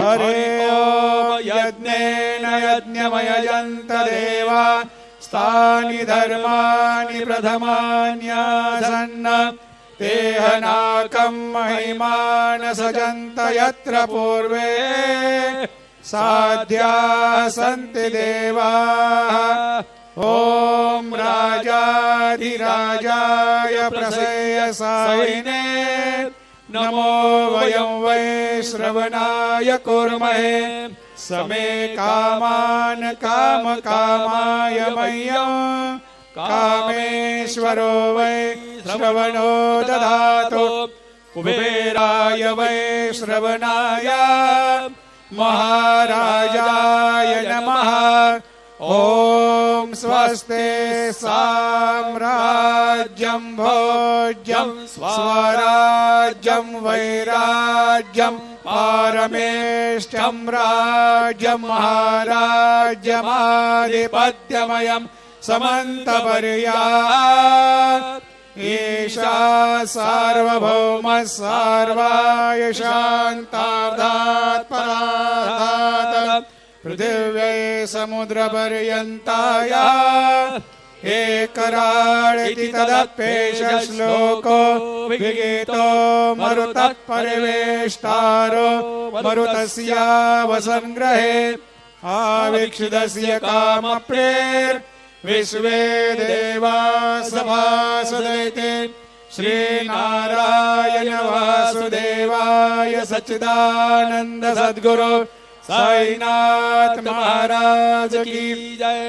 हरे ओम यज्ञेन यज्ञमयजन्त देवा स्थानि धर्माणि प्रथमान्यासन्न तेहनाकं महिमान सजन्त यत्र पूर्वे साध्याः सन्ति देवाः ओम राजाधिराजाय प्रसेयसायिने नमो वयं वै श्रवणाय कुर्महे समे कामान कामकामाय मह्यं कामेश्वरो वै श्रवणो दधातु कुबेराय वै श्रवणाय महाराजाय नमः ओम स्वस्ते साम्राज्यं भोज्यं स्वराज्यं वैराज्यं पारमेष्ठ्यं राज्यं महाराज्यमाधिपत्यमयं समन्तपर्यात् ईशा सार्वभौम सार्वाय शान्तार्धात् परार्धात् पृथिव्यै समुद्रपर्यन्ताय एकराळिति तदप्येष श्लोको विगीतो मरुतत्परिवेष्टारो मरुतस्यावसंग्रहे आवीक्षितस्य कामप्रेर् विश्वे देवा सभासदैते श्रीनारायण वासुदेवाय सच्चिदानंद सद्गुरु साईनाथ महाराज की जय।